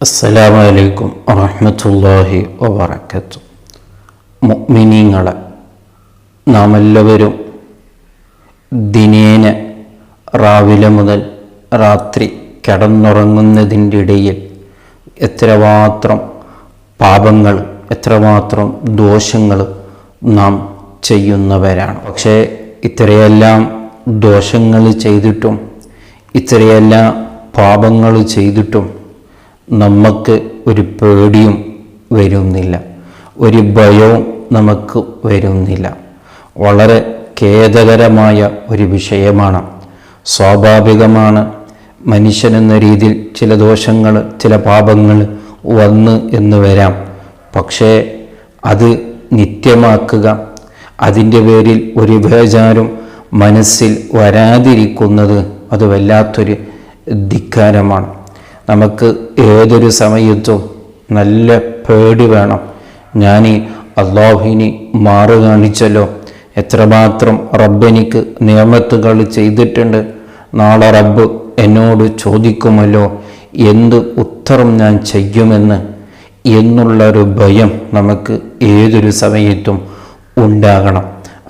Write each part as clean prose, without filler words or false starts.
അസ്സലാമു അലൈക്കും വറഹ്മത്തുള്ളാഹി വബറകാതുഹു. മുഅ്മിനീങ്ങളെ, നാം എല്ലാവരും ദിനേന രാവിലെ മുതൽ രാത്രി കിടന്നുറങ്ങുന്നതിൻ്റെ ഇടയിൽ എത്രമാത്രം പാപങ്ങൾ, എത്രമാത്രം ദോഷങ്ങൾ നാം ചെയ്യുന്നവരാണ്. പക്ഷേ ഇത്രയെല്ലാം ദോഷങ്ങൾ ചെയ്തിട്ടും, ഇത്രയെല്ലാം പാപങ്ങൾ ചെയ്തിട്ടും നമുക്ക് ഒരു പേടിയും വരുന്നില്ല, ഒരു ഭയവും നമുക്ക് വരുന്നില്ല. വളരെ ഖേദകരമായ ഒരു വിഷയമാണ്. സ്വാഭാവികമാണ്, മനുഷ്യനെന്ന രീതിയിൽ ചില ദോഷങ്ങൾ, ചില പാപങ്ങൾ വന്ന് എന്ന് വരാം. പക്ഷേ അത് നിത്യമാക്കുക, അതിൻ്റെ പേരിൽ ഒരു ബേജാരും മനസ്സിൽ വരാതിരിക്കുന്നത് അത് വല്ലാത്തൊരു ധിക്കാരമാണ്. നമുക്ക് ഏതൊരു സമയത്തും നല്ല പേടി വേണം. ഞാൻ അല്ലാഹുവിനെ മാറ് കാണിച്ചല്ലോ, എത്രമാത്രം റബ്ബെനിക്ക് നിയമത്തുകൾ ചെയ്തിട്ടുണ്ട്, നാളെ റബ്ബ് എന്നോട് ചോദിക്കുമല്ലോ, എന്ത് ഉത്തരം ഞാൻ ചെയ്യുമെന്ന് എന്നുള്ളൊരു ഭയം നമുക്ക് ഏതൊരു സമയത്തും ഉണ്ടാകണം.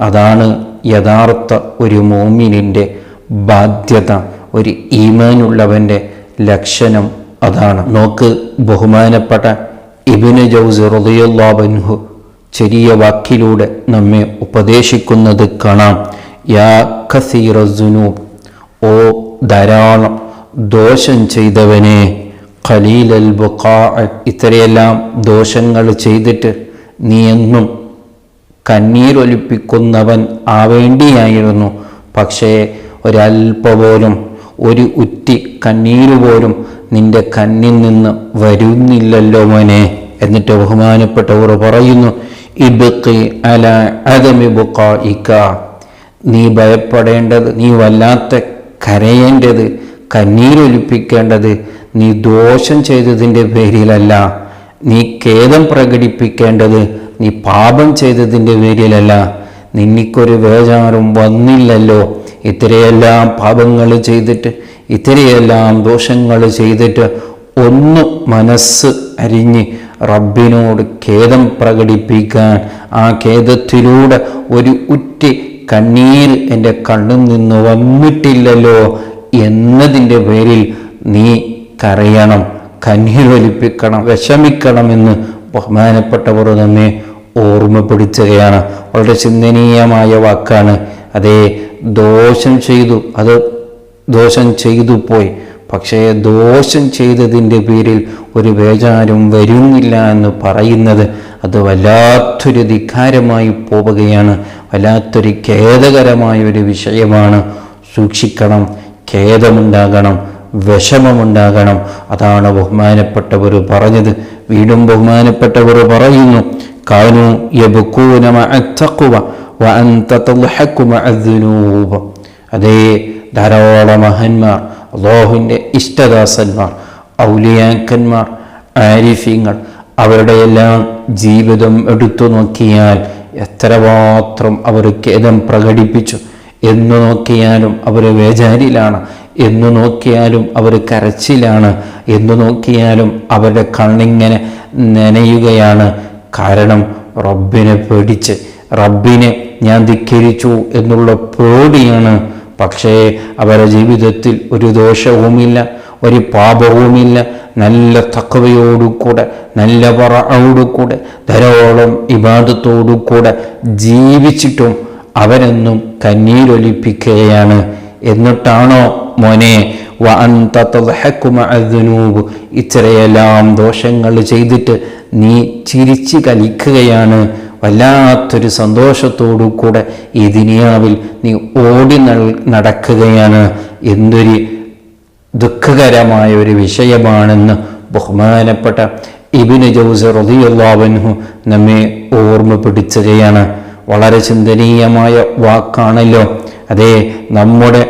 അതാണ് യഥാർത്ഥ ഒരു മുഅ്മിനിൻ്റെ ബാധ്യത, ഒരു ഈമാനുള്ളവൻ്റെ ലക്ഷണം അതാണ്. നോക്ക്, ബഹുമാനപ്പെട്ട ഇബ്നു ജൗസി റളിയല്ലാഹു അൻഹു ചെറിയ വാക്കിലൂടെ നമ്മെ ഉപദേശിക്കുന്നത് കാണാം. യാ കസീറ സുനൂബ്, ഓ ധാരാളം ദോഷം ചെയ്തവനെ, ഖലീലൽ ബുഖാ, ഇത്രയെല്ലാം ദോഷങ്ങൾ ചെയ്തിട്ട് നീ എന്നും കണ്ണീരൊലിപ്പിക്കുന്നവൻ ആവേണ്ടിയായിരുന്നു. പക്ഷേ ഒരൽപ്പ പോലും, ഒരു ഉറ്റി കണ്ണീര് പോലും നിന്റെ കണ്ണിൽ നിന്ന് വരുന്നില്ലല്ലോ മോനെ. എന്നിട്ട് ബഹുമാനപ്പെട്ടവർ പറയുന്നു, ഇബ്ഖി അലാ അദമി ബുഖാഇക, നീ ഭയപ്പെടേണ്ടത്, നീ വല്ലാത്ത കരയേണ്ടത്, കണ്ണീരൊലിപ്പിക്കേണ്ടത് നീ ദോഷം ചെയ്തതിൻ്റെ പേരിലല്ല, നീ ഖേദം പ്രകടിപ്പിക്കേണ്ടത് നീ പാപം ചെയ്തതിൻ്റെ പേരിലല്ല. നിന്നിക്കൊരു ബേജാറും വന്നില്ലല്ലോ, ഇത്രയെല്ലാം പാപങ്ങൾ ചെയ്തിട്ട്, ഇത്രയെല്ലാം ദോഷങ്ങൾ ചെയ്തിട്ട് ഒന്ന് മനസ്സ് അരിഞ്ഞ് റബ്ബിനോട് ഖേദം പ്രകടിപ്പിക്കാൻ, ആ ഖേദത്തിലൂടെ ഒരു ഉറ്റി കണ്ണീർ എൻ്റെ കണ്ണിൽ നിന്ന് വന്നിട്ടില്ലല്ലോ എന്നതിൻ്റെ പേരിൽ നീ കരയണം, കണ്ണീരൊലിപ്പിക്കണം, വിഷമിക്കണമെന്ന് ബഹുമാനപ്പെട്ടവർ നമ്മെ ഓർമ്മപ്പെടുത്തുകയാണ്. വളരെ ചിന്തനീയമായ വാക്കാണ്. അതേ, ദോഷം ചെയ്തു, അത് ദോഷം ചെയ്തു പോയി, പക്ഷേ ദോഷം ചെയ്തതിൻ്റെ പേരിൽ ഒരു ബേജാരും വരുന്നില്ല എന്ന് പറയുന്നത് അത് വല്ലാത്തൊരു ധിക്കാരമായി പോവുകയാണ്, വല്ലാത്തൊരു ഖേദകരമായ ഒരു വിഷയമാണ്. സൂക്ഷിക്കണം, ഖേദമുണ്ടാകണം, വിഷമമുണ്ടാകണം. അതാണ് ബഹുമാനപ്പെട്ടവർ പറഞ്ഞത്. വീണ്ടും ബഹുമാനപ്പെട്ടവർ പറയുന്നു, കാനൂ യബ്കൂന മഅ തഖ്വ വഅൻത തദ്ഹകു മഅ ദുനൂബ്. അതേ, ധാരാളം മഹാന്മാർ, അല്ലാഹുവിൻ്റെ ഇഷ്ടദാസന്മാർ, ഔലിയാക്കന്മാർ, ആരിഫീങ്ങൾ, അവരുടെ എല്ലാം ജീവിതം എടുത്തു നോക്കിയാൽ എത്രമാത്രം അവർ ഖേദം പ്രകടിപ്പിച്ചു. എന്നു നോക്കിയാലും അവർ വേജാരിലാണ്, എന്നു നോക്കിയാലും അവർ കരച്ചിലാണ്, എന്നു നോക്കിയാലും അവരുടെ കണ്ണിങ്ങനെ നനയുകയാണ്. കാരണം റബ്ബിനെ പേടിച്ച്, റബ്ബിനെ ഞാൻ ധിക്കരിച്ചു എന്നുള്ള പേടിയാണ്. പക്ഷേ അവരുടെ ജീവിതത്തിൽ ഒരു ദോഷവുമില്ല, ഒരു പാപവുമില്ല. നല്ല തഖ്വയോടുകൂടെ, നല്ല വറഅോടുകൂടെ, ധാരാളം ഇബാദത്തോടുകൂടെ ജീവിച്ചിട്ടും അവരെന്നും കണ്ണീരൊലിപ്പിക്കുകയാണ്. എന്നിട്ടാണോ മോനെ വഅൻത തദ്ഹകു മഅ ദുനൂബ്, ഇത്രയെല്ലാം ദോഷങ്ങൾ ചെയ്തിട്ട് നീ ചിരിച്ചു കളിക്കുകയാണ്, വല്ലാത്തൊരു സന്തോഷത്തോടു കൂടെ ഈ ദുനിയാവിൽ നീ ഓടി നടക്കുകയാണ്. എന്തൊരു ദുഃഖകരമായ ഒരു വിഷയമാണെന്ന് ബഹുമാനപ്പെട്ട ഇബ്നു ജൗസി റളിയല്ലാഹു അൻഹു നമ്മെ ഓർമ്മപ്പെടുത്തുകയാണ്. വളരെ ചിന്തനീയമായ വാക്കാണല്ലോ. അതേ, നമ്മുടെ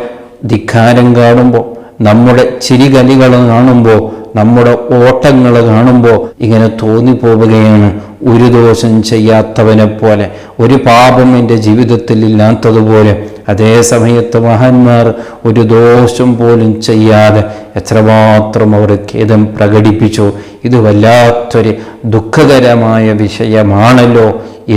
ധിക്കാരം കാണുമ്പോൾ, നമ്മുടെ ചിരികലികൾ കാണുമ്പോൾ, നമ്മുടെ ഓട്ടങ്ങൾ കാണുമ്പോൾ ഇങ്ങനെ തോന്നിപ്പോവുകയാണ്, ഒരു ദോഷം ചെയ്യാത്തവനെ പോലെ, ഒരു പാപം എൻ്റെ ജീവിതത്തിൽ ഇല്ലാത്തതുപോലെ അതേ സമയത്ത് മഹാന്മാർ ഒരു ദോഷം പോലും ചെയ്യാതെ എത്രമാത്രം അവർ ഖേദം പ്രകടിപ്പിച്ചു. ഇത് വല്ലാത്തൊരു ദുഃഖകരമായ വിഷയമാണല്ലോ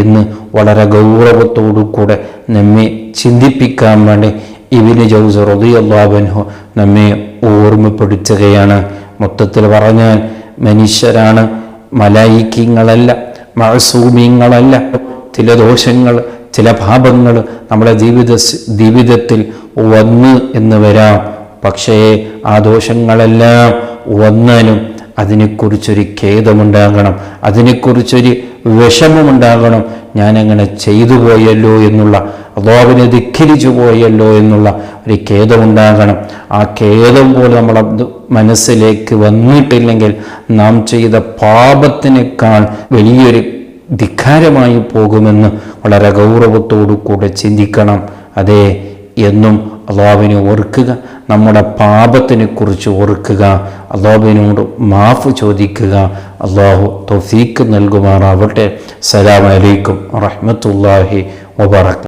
എന്ന് വളരെ ഗൗരവത്തോടു കൂടെ നമ്മെ ചിന്തിപ്പിക്കാൻ വേണ്ടി ഇബ്നു ജൗസി റളിയല്ലാഹു അൻഹു നമ്മെ ഓർമ്മപ്പെടുത്തുകയാണ്. മൊത്തത്തിൽ പറഞ്ഞാൽ മനുഷ്യരാണ്, മലായിക്കങ്ങളല്ല, മഅസൂമീങ്ങളല്ല. ചില ദോഷങ്ങൾ, ചില പാപങ്ങൾ നമ്മുടെ ജീവിതത്തിൽ വന്നു എന്ന് വരാം. പക്ഷേ ആ ദോഷങ്ങളെല്ലാം വന്നാലും അതിനെക്കുറിച്ചൊരു ഖേദമുണ്ടാകണം, അതിനെക്കുറിച്ചൊരു വിഷമമുണ്ടാകണം. ഞാനങ്ങനെ ചെയ്തു പോയല്ലോ എന്നുള്ള, അല്ലാഹുവിനെ ധിക്കരിച്ചു പോയല്ലോ എന്നുള്ള ഒരു ഖേദമുണ്ടാകണം. ആ ഖേദം പോലെ നമ്മളെ മനസ്സിലേക്ക് വന്നിട്ടില്ലെങ്കിൽ നാം ചെയ്ത പാപത്തിനേക്കാൾ വലിയൊരു ധിക്കാരമായി പോകുമെന്ന് വളരെ ഗൗരവത്തോടു കൂടെ ചിന്തിക്കണം. അതേ, എന്നും അല്ലാഹുവിനെ ഓർക്കുക, നമ്മുടെ പാപത്തിനെ കുറിച്ച് ഓർക്കുക, അല്ലാഹുവിനോട് മാഫ് ചോദിക്കുക. അല്ലാഹു തൗഫീഖ് നൽകുമാറാവട്ടെ. അസ്സലാമു അലൈക്കും വറഹ്മത്തുള്ളാഹി വബറകാതുഹു.